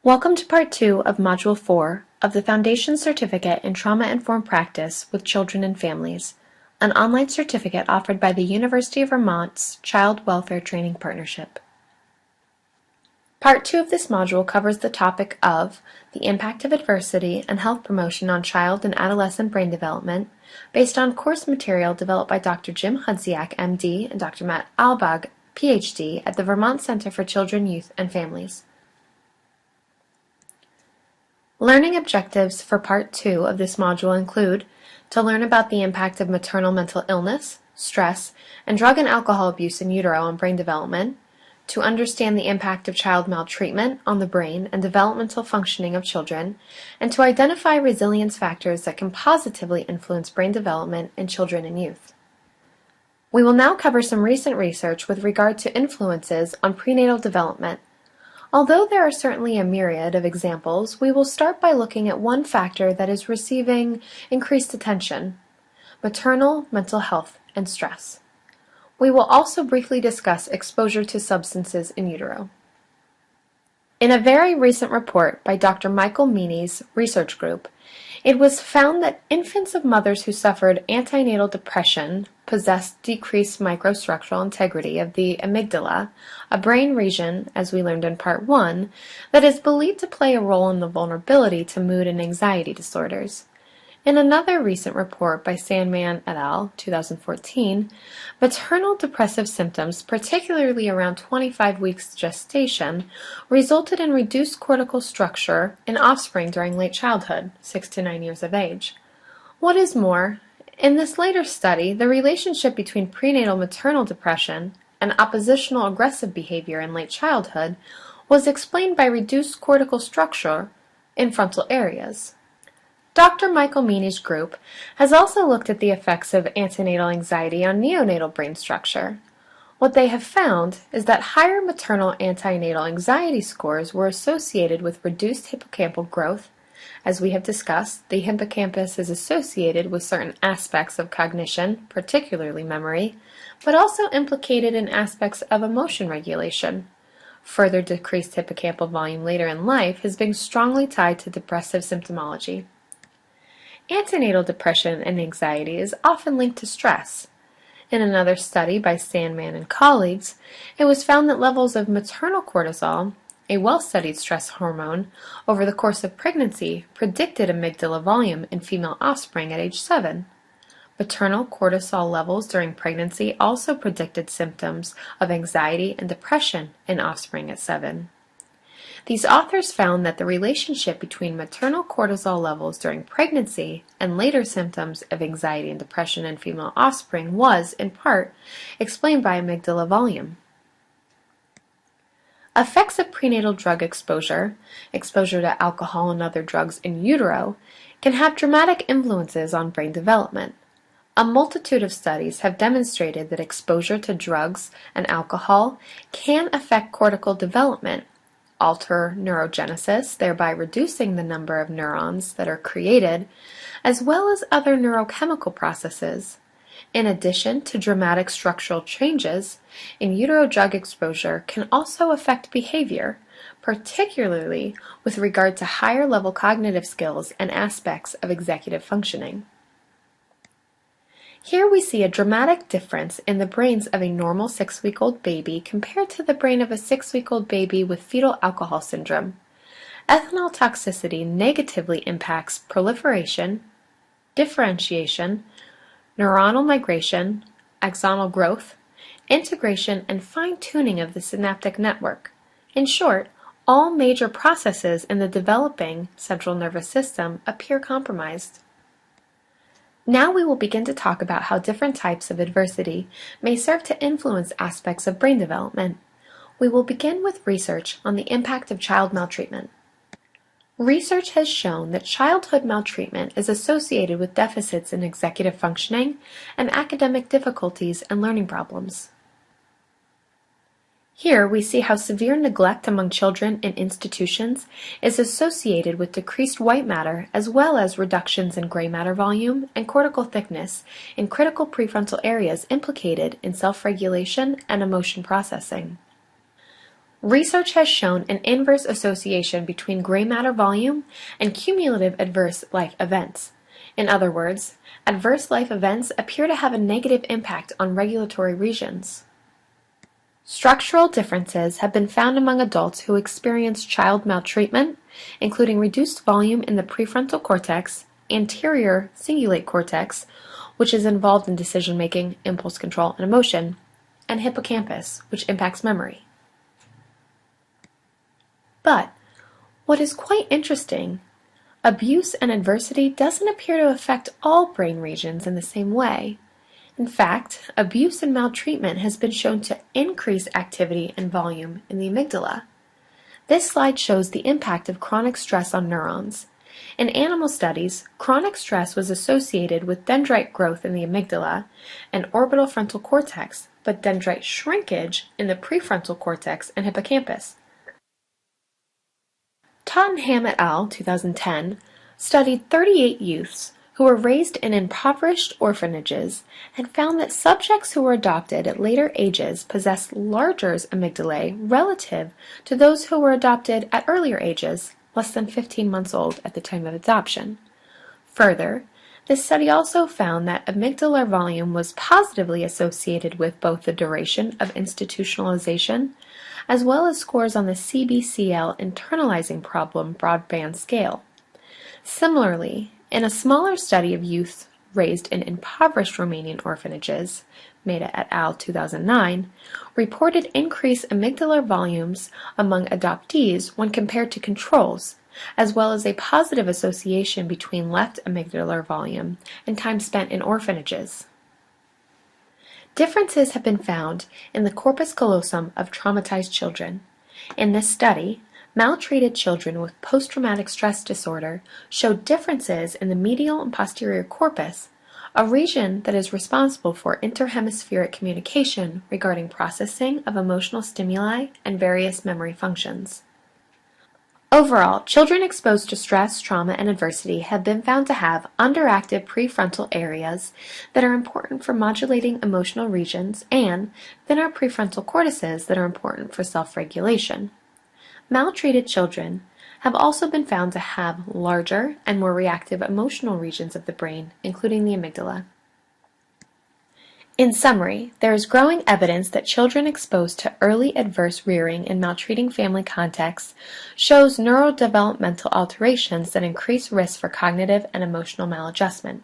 Welcome to Part 2 of Module 4 of the Foundation Certificate in Trauma-Informed Practice with Children and Families, an online certificate offered by the University of Vermont's Child Welfare Training Partnership. Part 2 of this module covers the topic of the impact of adversity and health promotion on child and adolescent brain development based on course material developed by Dr. Jim Hudziak, MD, and Dr. Matt Albag, PhD, at the Vermont Center for Children, Youth, and Families. Learning objectives for Part 2 of this module include to learn about the impact of maternal mental illness, stress, and drug and alcohol abuse in utero on brain development, to understand the impact of child maltreatment on the brain and developmental functioning of children, and to identify resilience factors that can positively influence brain development in children and youth. We will now cover some recent research with regard to influences on prenatal development. Although there are certainly a myriad of examples, we will start by looking at one factor that is receiving increased attention: maternal mental health and stress. We will also briefly discuss exposure to substances in utero. In a very recent report by Dr. Michael Meany's research group, it was found that infants of mothers who suffered antenatal depression possessed decreased microstructural integrity of the amygdala, a brain region, as we learned in Part 1, that is believed to play a role in the vulnerability to mood and anxiety disorders. In another recent report by Sandman et al., 2014, maternal depressive symptoms, particularly around 25 weeks gestation, resulted in reduced cortical structure in offspring during late childhood, 6 to 9 years of age. What is more, in this later study, the relationship between prenatal maternal depression and oppositional aggressive behavior in late childhood was explained by reduced cortical structure in frontal areas. Dr. Michael Meany's group has also looked at the effects of antenatal anxiety on neonatal brain structure. What they have found is that higher maternal antenatal anxiety scores were associated with reduced hippocampal growth. As we have discussed, the hippocampus is associated with certain aspects of cognition, particularly memory, but also implicated in aspects of emotion regulation. Further decreased hippocampal volume later in life has been strongly tied to depressive symptomology. Antenatal depression and anxiety is often linked to stress. In another study by Sandman and colleagues, it was found that levels of maternal cortisol, a well-studied stress hormone, over the course of pregnancy predicted amygdala volume in female offspring at age 7. Maternal cortisol levels during pregnancy also predicted symptoms of anxiety and depression in offspring at 7. These authors found that the relationship between maternal cortisol levels during pregnancy and later symptoms of anxiety and depression in female offspring was, in part, explained by amygdala volume. Effects of prenatal drug exposure, exposure to alcohol and other drugs in utero, can have dramatic influences on brain development. A multitude of studies have demonstrated that exposure to drugs and alcohol can affect cortical development, alter neurogenesis, thereby reducing the number of neurons that are created, as well as other neurochemical processes. In addition to dramatic structural changes, in utero drug exposure can also affect behavior, particularly with regard to higher level cognitive skills and aspects of executive functioning. Here we see a dramatic difference in the brains of a normal 6-week-old baby compared to the brain of a 6-week-old baby with fetal alcohol syndrome. Ethanol toxicity negatively impacts proliferation, differentiation, neuronal migration, axonal growth, integration, and fine-tuning of the synaptic network. In short, all major processes in the developing central nervous system appear compromised. Now we will begin to talk about how different types of adversity may serve to influence aspects of brain development. We will begin with research on the impact of child maltreatment. Research has shown that childhood maltreatment is associated with deficits in executive functioning and academic difficulties and learning problems. Here we see how severe neglect among children in institutions is associated with decreased white matter as well as reductions in gray matter volume and cortical thickness in critical prefrontal areas implicated in self-regulation and emotion processing. Research has shown an inverse association between gray matter volume and cumulative adverse life events. In other words, adverse life events appear to have a negative impact on regulatory regions. Structural differences have been found among adults who experience child maltreatment, including reduced volume in the prefrontal cortex, anterior cingulate cortex, which is involved in decision-making, impulse control, and emotion, and hippocampus, which impacts memory. But what is quite interesting, abuse and adversity doesn't appear to affect all brain regions in the same way. In fact, abuse and maltreatment has been shown to increase activity and volume in the amygdala. This slide shows the impact of chronic stress on neurons. In animal studies, chronic stress was associated with dendrite growth in the amygdala and orbital frontal cortex, but dendrite shrinkage in the prefrontal cortex and hippocampus. Tottenham et al. 2010 studied 38 youths who were raised in impoverished orphanages and found that subjects who were adopted at later ages possessed larger amygdalae relative to those who were adopted at earlier ages, less than 15 months old at the time of adoption. Further, this study also found that amygdalar volume was positively associated with both the duration of institutionalization as well as scores on the CBCL internalizing problem broadband scale. Similarly, in a smaller study of youth raised in impoverished Romanian orphanages, Meda et al. 2009, reported increased amygdalar volumes among adoptees when compared to controls, as well as a positive association between left amygdalar volume and time spent in orphanages. Differences have been found in the corpus callosum of traumatized children. In this study, maltreated children with post-traumatic stress disorder showed differences in the medial and posterior corpus, a region that is responsible for interhemispheric communication regarding processing of emotional stimuli and various memory functions. Overall, children exposed to stress, trauma, and adversity have been found to have underactive prefrontal areas that are important for modulating emotional regions and thinner prefrontal cortices that are important for self-regulation. Maltreated children have also been found to have larger and more reactive emotional regions of the brain, including the amygdala. In summary, there is growing evidence that children exposed to early adverse rearing in maltreating family contexts shows neurodevelopmental alterations that increase risk for cognitive and emotional maladjustment.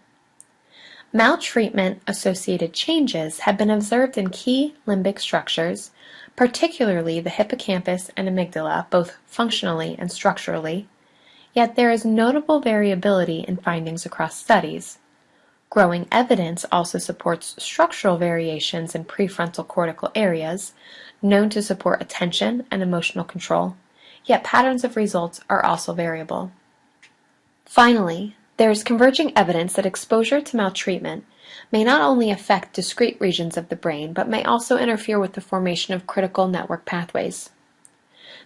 Maltreatment-associated changes have been observed in key limbic structures, particularly the hippocampus and amygdala, both functionally and structurally, yet there is notable variability in findings across studies. Growing evidence also supports structural variations in prefrontal cortical areas, known to support attention and emotional control, yet patterns of results are also variable. Finally, there is converging evidence that exposure to maltreatment may not only affect discrete regions of the brain, but may also interfere with the formation of critical network pathways.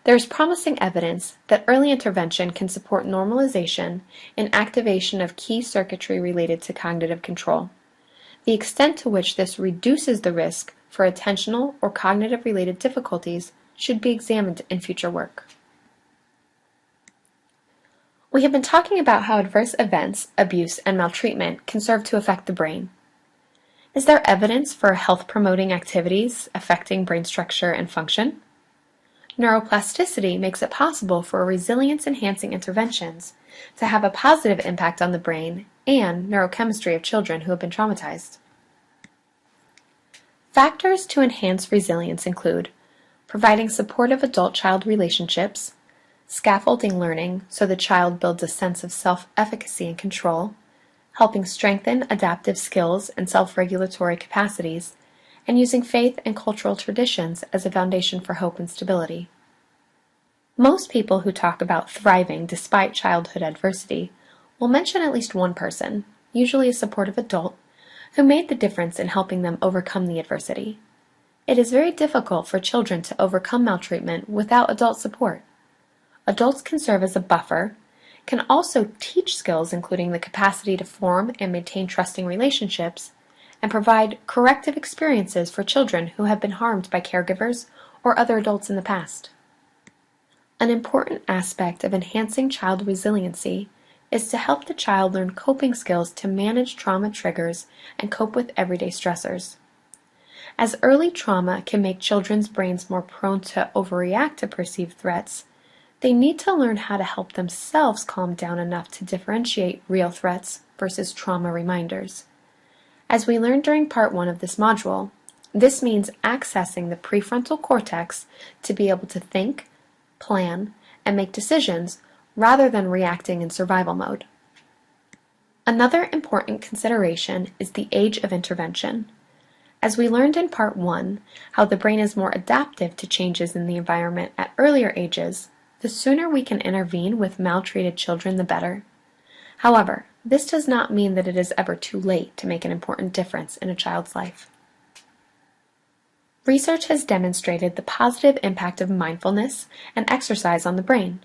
There is promising evidence that early intervention can support normalization and activation of key circuitry related to cognitive control. The extent to which this reduces the risk for attentional or cognitive-related difficulties should be examined in future work. We have been talking about how adverse events, abuse, and maltreatment can serve to affect the brain. Is there evidence for health-promoting activities affecting brain structure and function? Neuroplasticity makes it possible for resilience-enhancing interventions to have a positive impact on the brain and neurochemistry of children who have been traumatized. Factors to enhance resilience include providing supportive adult-child relationships, scaffolding learning so the child builds a sense of self-efficacy and control, helping strengthen adaptive skills and self-regulatory capacities, and using faith and cultural traditions as a foundation for hope and stability. Most people who talk about thriving despite childhood adversity will mention at least one person, usually a supportive adult, who made the difference in helping them overcome the adversity. It is very difficult for children to overcome maltreatment without adult support. Adults can serve as a buffer, can also teach skills including the capacity to form and maintain trusting relationships, and provide corrective experiences for children who have been harmed by caregivers or other adults in the past. An important aspect of enhancing child resiliency is to help the child learn coping skills to manage trauma triggers and cope with everyday stressors. As early trauma can make children's brains more prone to overreact to perceived threats, they need to learn how to help themselves calm down enough to differentiate real threats versus trauma reminders. As we learned during Part 1 of this module, this means accessing the prefrontal cortex to be able to think, plan, and make decisions rather than reacting in survival mode. Another important consideration is the age of intervention. As we learned in Part 1, how the brain is more adaptive to changes in the environment at earlier ages, the sooner we can intervene with maltreated children, the better. However, this does not mean that it is ever too late to make an important difference in a child's life. Research has demonstrated the positive impact of mindfulness and exercise on the brain.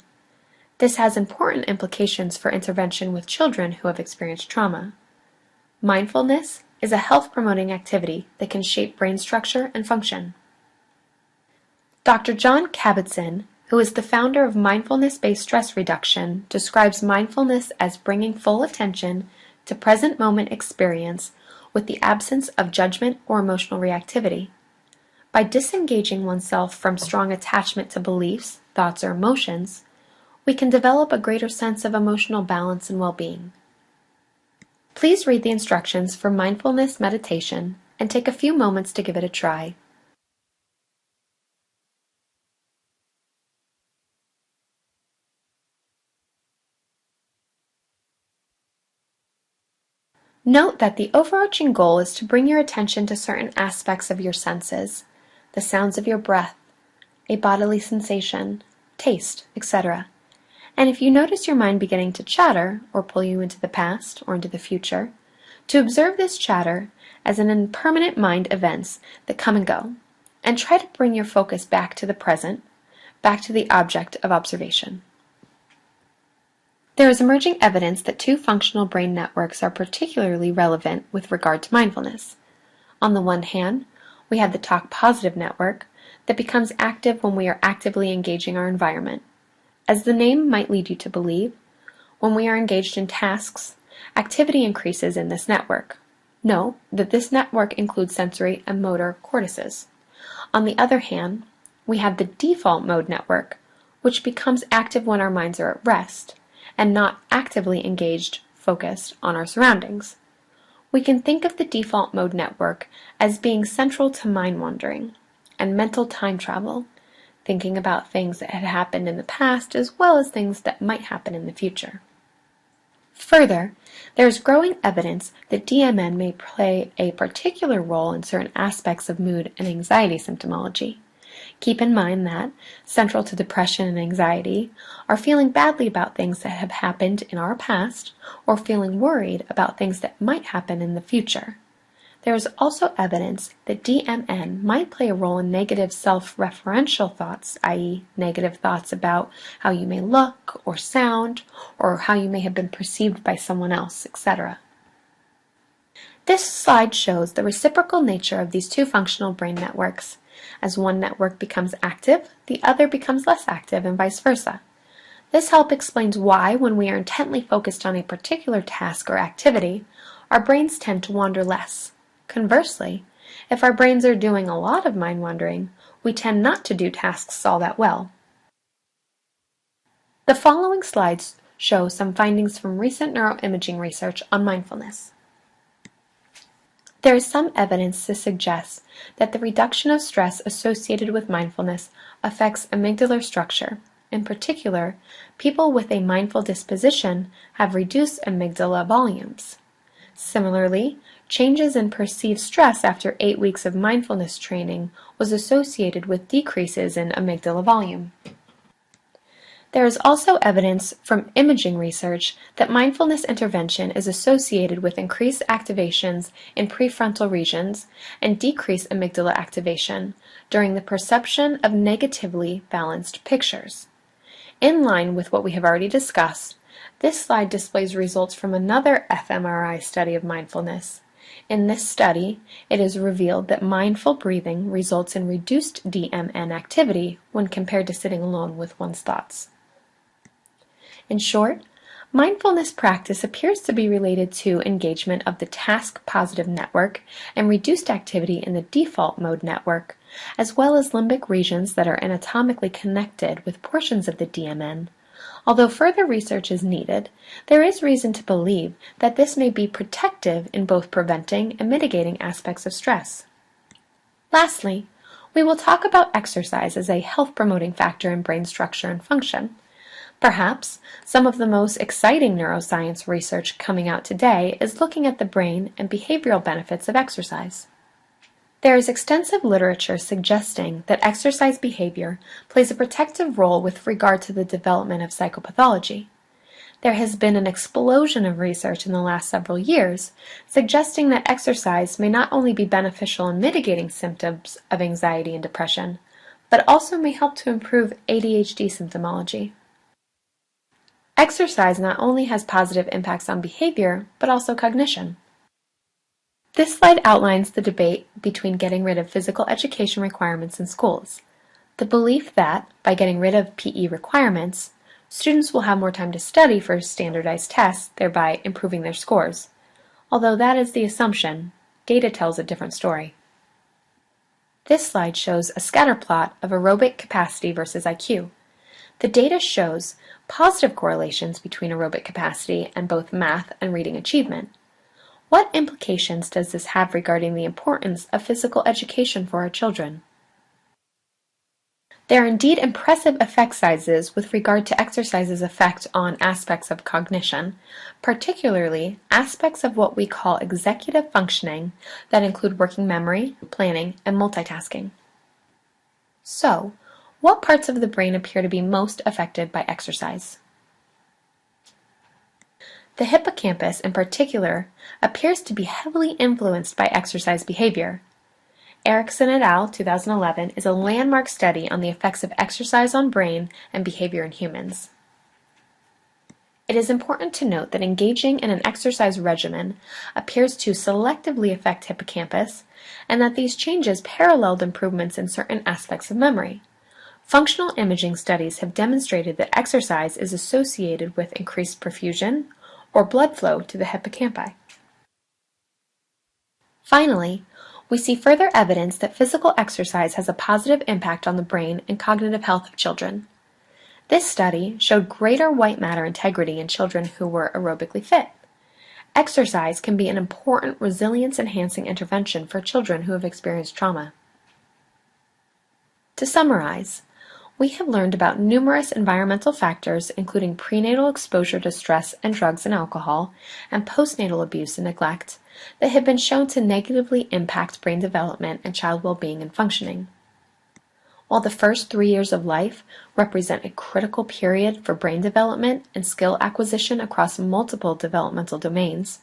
This has important implications for intervention with children who have experienced trauma. Mindfulness is a health-promoting activity that can shape brain structure and function. Dr. John Kabat-Zinn, who is the founder of mindfulness-based stress reduction, describes mindfulness as bringing full attention to present moment experience with the absence of judgment or emotional reactivity. By disengaging oneself from strong attachment to beliefs, thoughts, or emotions, we can develop a greater sense of emotional balance and well-being. Please read the instructions for mindfulness meditation and take a few moments to give it a try. Note that the overarching goal is to bring your attention to certain aspects of your senses, the sounds of your breath, a bodily sensation, taste, etc. And if you notice your mind beginning to chatter or pull you into the past or into the future, to observe this chatter as an impermanent mind events that come and go, and try to bring your focus back to the present, back to the object of observation. There is emerging evidence that two functional brain networks are particularly relevant with regard to mindfulness. On the one hand, we have the talk positive network that becomes active when we are actively engaging our environment. As the name might lead you to believe, when we are engaged in tasks, activity increases in this network. Note that this network includes sensory and motor cortices. On the other hand, we have the default mode network, which becomes active when our minds are at rest and not actively engaged, focused on our surroundings. We can think of the default mode network as being central to mind wandering and mental time travel, thinking about things that had happened in the past as well as things that might happen in the future. Further, there is growing evidence that DMN may play a particular role in certain aspects of mood and anxiety symptomology. Keep in mind that, central to depression and anxiety, are feeling badly about things that have happened in our past or feeling worried about things that might happen in the future. There is also evidence that DMN might play a role in negative self-referential thoughts, i.e., negative thoughts about how you may look or sound, or how you may have been perceived by someone else, etc. This slide shows the reciprocal nature of these two functional brain networks. As one network becomes active, the other becomes less active, and vice versa. This help explains why, when we are intently focused on a particular task or activity, our brains tend to wander less. Conversely, if our brains are doing a lot of mind wandering, we tend not to do tasks all that well. The following slides show some findings from recent neuroimaging research on mindfulness. There is some evidence to suggest that the reduction of stress associated with mindfulness affects amygdala structure. In particular, people with a mindful disposition have reduced amygdala volumes. Similarly, changes in perceived stress after 8 weeks of mindfulness training was associated with decreases in amygdala volume. There is also evidence from imaging research that mindfulness intervention is associated with increased activations in prefrontal regions and decreased amygdala activation during the perception of negatively balanced pictures. In line with what we have already discussed, this slide displays results from another fMRI study of mindfulness. In this study, it is revealed that mindful breathing results in reduced DMN activity when compared to sitting alone with one's thoughts. In short, mindfulness practice appears to be related to engagement of the task-positive network and reduced activity in the default mode network, as well as limbic regions that are anatomically connected with portions of the DMN. Although further research is needed, there is reason to believe that this may be protective in both preventing and mitigating aspects of stress. Lastly, we will talk about exercise as a health-promoting factor in brain structure and function. Perhaps some of the most exciting neuroscience research coming out today is looking at the brain and behavioral benefits of exercise. There is extensive literature suggesting that exercise behavior plays a protective role with regard to the development of psychopathology. There has been an explosion of research in the last several years suggesting that exercise may not only be beneficial in mitigating symptoms of anxiety and depression, but also may help to improve ADHD symptomology. Exercise not only has positive impacts on behavior, but also cognition. This slide outlines the debate between getting rid of physical education requirements in schools. The belief that, by getting rid of PE requirements, students will have more time to study for standardized tests, thereby improving their scores. Although that is the assumption, data tells a different story. This slide shows a scatter plot of aerobic capacity versus IQ. The data shows positive correlations between aerobic capacity and both math and reading achievement. What implications does this have regarding the importance of physical education for our children? There are indeed impressive effect sizes with regard to exercise's effect on aspects of cognition, particularly aspects of what we call executive functioning that include working memory, planning, and multitasking. So, what parts of the brain appear to be most affected by exercise? The hippocampus, in particular, appears to be heavily influenced by exercise behavior. Erickson et al. 2011 is a landmark study on the effects of exercise on brain and behavior in humans. It is important to note that engaging in an exercise regimen appears to selectively affect hippocampus, and that these changes paralleled improvements in certain aspects of memory. Functional imaging studies have demonstrated that exercise is associated with increased perfusion, or blood flow to the hippocampi. Finally, we see further evidence that physical exercise has a positive impact on the brain and cognitive health of children. This study showed greater white matter integrity in children who were aerobically fit. Exercise can be an important resilience-enhancing intervention for children who have experienced trauma. To summarize, we have learned about numerous environmental factors, including prenatal exposure to stress and drugs and alcohol, and postnatal abuse and neglect, that have been shown to negatively impact brain development and child well-being and functioning. While the first 3 years of life represent a critical period for brain development and skill acquisition across multiple developmental domains,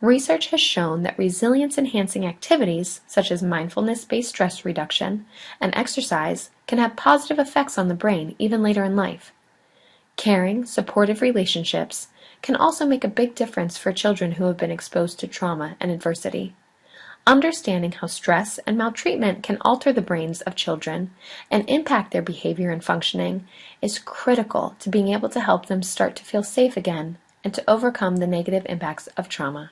research has shown that resilience-enhancing activities, such as mindfulness-based stress reduction and exercise, can have positive effects on the brain even later in life. Caring, supportive relationships can also make a big difference for children who have been exposed to trauma and adversity. Understanding how stress and maltreatment can alter the brains of children and impact their behavior and functioning is critical to being able to help them start to feel safe again and to overcome the negative impacts of trauma.